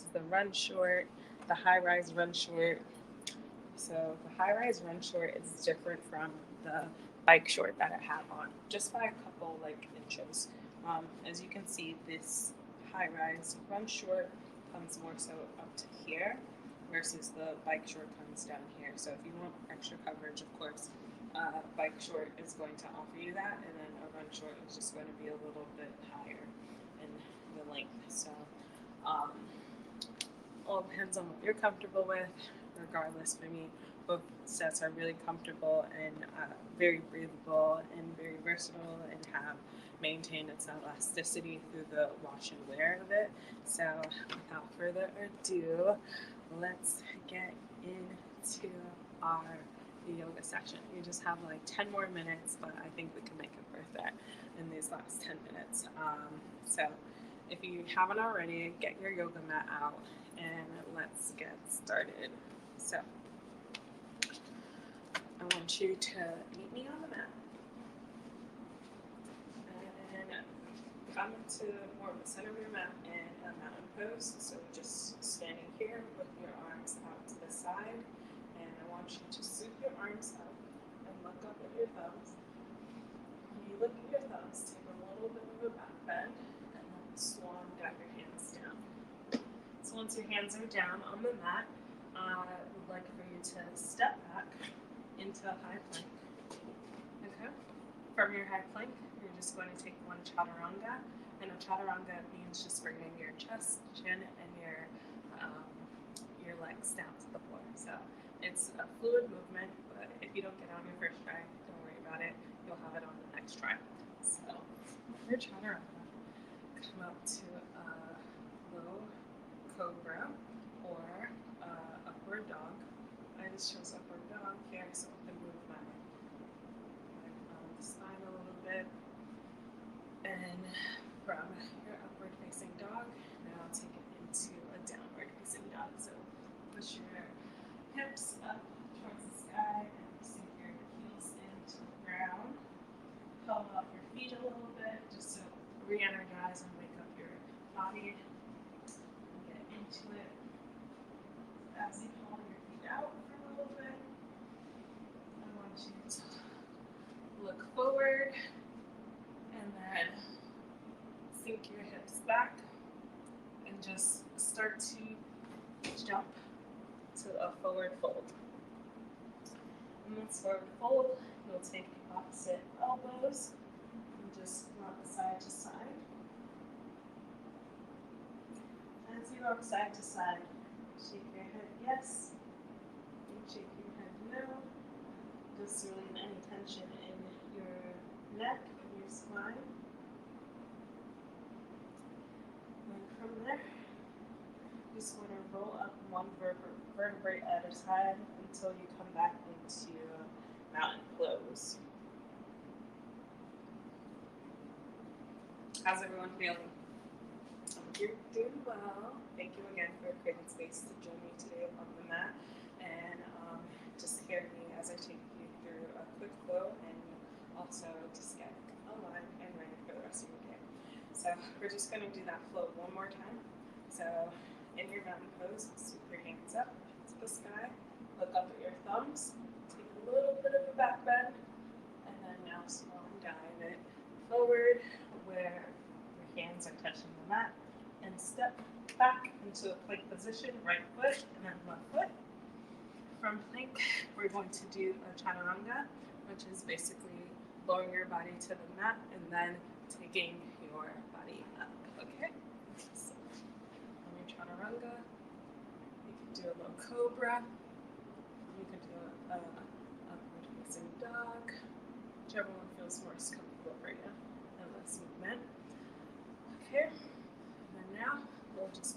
the run short, the high rise run short. So the high rise run short is different from the bike short that I have on, just by a couple like inches. As you can see, this high rise run short comes more so up to here, versus the bike short comes down here. So if you want extra coverage, of course, bike short is going to offer you that, and then a run short is just going to be a little bit higher in the length. So um, all depends on what you're comfortable with. Regardless, for me, both sets are really comfortable and very breathable and very versatile, and have maintained its elasticity through the wash and wear of it. So without further ado, let's get into our yoga session. We just have like 10 more minutes, but I think we can make it worth it in these last 10 minutes. So if you haven't already, get your yoga mat out and let's get started. So I want you to meet me on the mat and come into more of the center of your mat in a mountain pose. So just standing here with your arms out to the side, and I want you to sweep your arms up and look up at your thumbs. When you look at your thumbs, take a little bit of a back bend and then swan down your hands down. So once your hands are down on the mat, I would like for you to step back into a high plank. Okay. From your high plank, you're just going to take one chaturanga, and a chaturanga means just bringing your chest, chin, and your legs down to the floor. So it's a fluid movement, but if you don't get it on your first try, don't worry about it. You'll have it on the next try. So your chaturanga, come up to a low cobra or upward dog. I just chose upward dog here so I can move my spine a little bit. And from your upward facing dog, now take it into a downward facing dog. So push your hips up towards the sky and sink your heels into the ground. Pull up your feet a little bit just to re-energize and wake up your body and get into it. As you pull your feet out for a little bit, I want you to look forward and then sink your hips back and just start to jump to a forward fold. In this forward fold, you'll take the opposite elbows and just rock side to side. As you rock side to side, shake your head yes, and shake your head no. Just relieve any tension in your neck and your spine. And from there, just want to roll up one vertebrae at a time until you come back into mountain pose. How's everyone feeling? You're doing well. Thank you again for creating space to join me today on the mat, and just hear me as I take you through a quick flow and also just get aligned and ready for the rest of your day. So we're just going to do that flow one more time. So in your mountain pose, sweep your hands up to the sky, look up at your thumbs, take a little bit of a back bend, and then now swan dive it forward where your hands are touching the mat, and step back into a plank position, right foot and then left foot. From plank, we're going to do a chaturanga, which is basically lowering your body to the mat and then taking your body up, okay? So on your chaturanga, you can do a low cobra, you can do a upward facing dog, whichever one feels more comfortable for you in this movement. Okay, and then now we'll just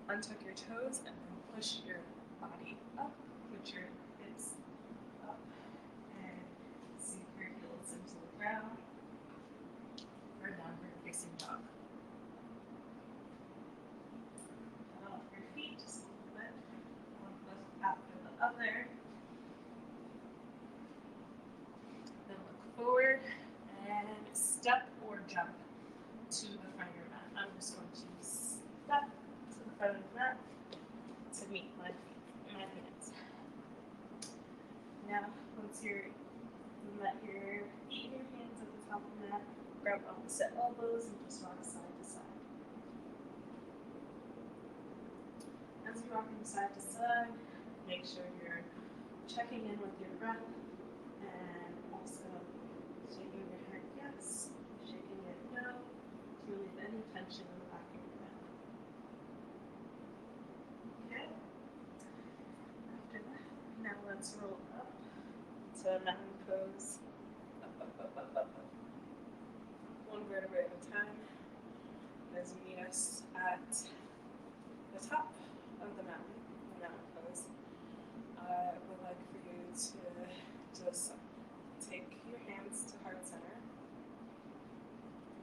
untuck your toes and then push your body up, put your hips up, and sink your heels into the ground for downward facing dog. Pull off your feet just a little bit, one foot after the other. Then look forward and step or jump to the front of your mat. I'm just going to step to the front of the mat to meet my hands. Now, once you're let your feet and your hands at the top of the mat, grab opposite elbows and just rock side to side. As you're rocking side to side, make sure you're checking in with your breath and also shaking your head yes, shaking it no, to relieve any tension in the back of your neck. Okay? After that, now let's roll up to mountain pose. Up, up, up, up, up, up. One vertebrae at a time. As you meet us at the top of the mountain pose, I would like for you to just take your hands to heart center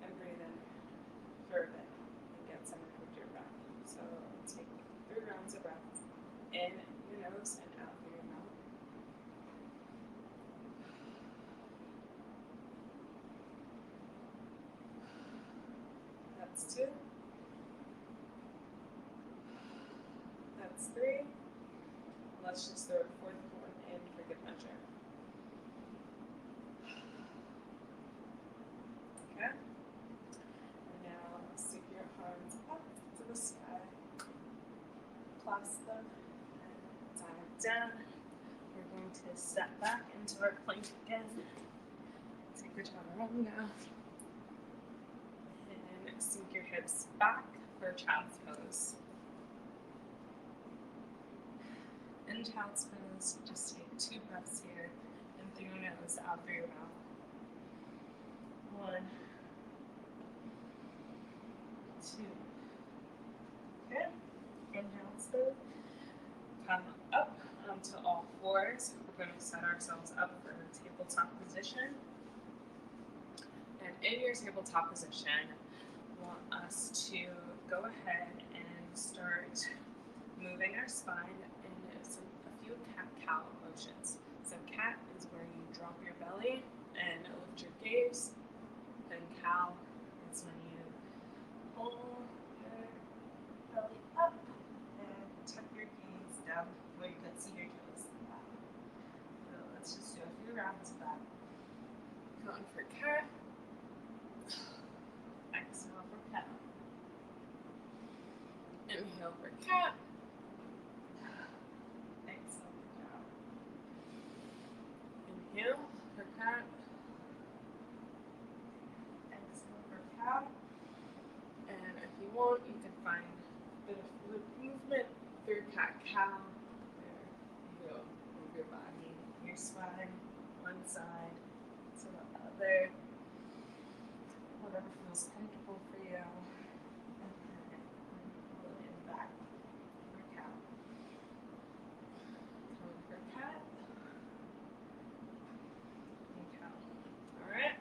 and breathe in for a bit and get centered with your breath. So take 3 rounds of breath in your nose and out through your mouth. That's 2. That's 3. Let's just throw a 4th one in for good measure. Okay? And now sweep your arms up to the sky. Clasp them and dive down. We're going to step back into our plank again. Take your chaturanga. And sink your hips back for child's pose. In child's pose, just take 2 breaths here, in through your nose, out through your mouth. 1, 2. Okay, in child's pose, come up onto all 4s. We're going to set ourselves up for a tabletop position. And in your tabletop position, I want us to go ahead and start moving our spine in a few cat-cow motions. So cat is where you drop your belly and lift your gaze, and cow is when you pull your belly up and tuck your gaze down where you can see your toes. So let's just do a few rounds of that. Going for cat. Exhale for cow. Inhale for cat. Exhale for cow. Inhale for cat. Exhale for cow. And if you want, you can find a bit of fluid movement through cat-cow. There you go. Move your body, your spine, one side to the other. Whatever feels comfortable for you. And then pull it back for cow. Going for cat. And cow. Alright.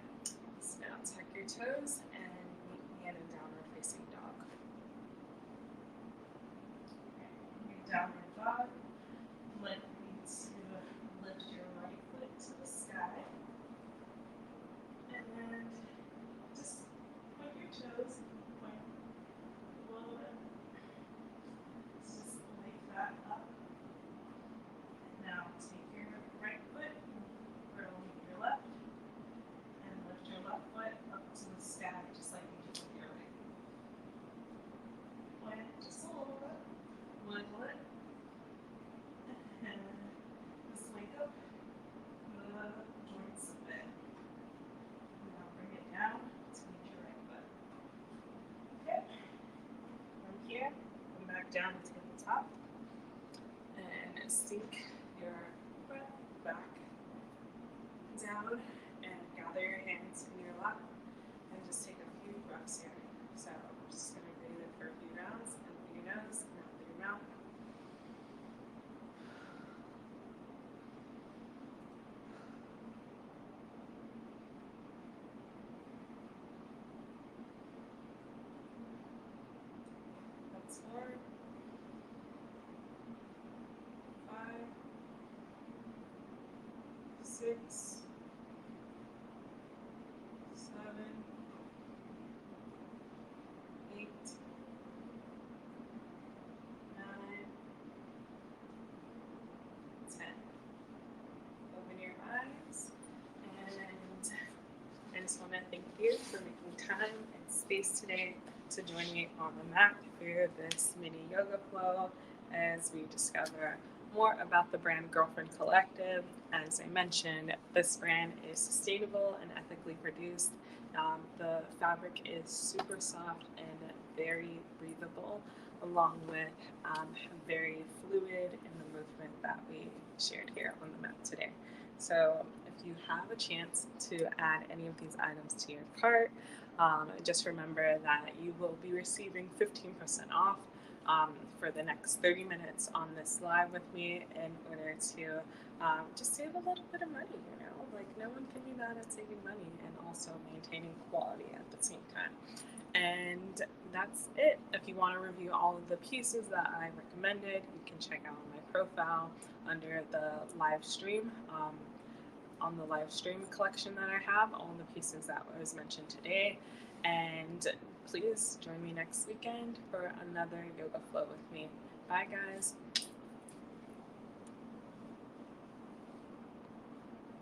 So now tuck your toes and meet me in a downward facing dog. Okay. Your downward dog. Let me to lift your right foot to the sky. And then just point your toes and point below it. Just lift that up. And now take your right foot and curl your left. And lift your left foot up to the sky, just like you did with your right. Point it just a little bit. Wiggle it. And just wake up the joints a bit. Now bring it down to meet your right foot. Okay. From here, come back down to the top. And sink your breath back down and gather your hands in your lap and just take a few breaths here. So we're just going to breathe in for a few rounds, in through your nose and out through your mouth. That's 4, 5, 6, 7, 8, you for making time and space today to join me on the mat through this mini yoga flow as we discover more about the brand Girlfriend Collective. As I mentioned, this brand is sustainable and ethically produced. The fabric is super soft and very breathable, along with very fluid in the movement that we shared here on the mat today. So if you have a chance to add any of these items to your cart, just remember that you will be receiving 15% off for the next 30 minutes on this live with me in order to just save a little bit of money, you know? Like, no one can be mad at saving money and also maintaining quality at the same time. And that's it. If you want to review all of the pieces that I recommended, you can check out my profile under the live stream. On the live stream collection that I have, all the pieces that was mentioned today. And please join me next weekend for another yoga flow with me. Bye, guys.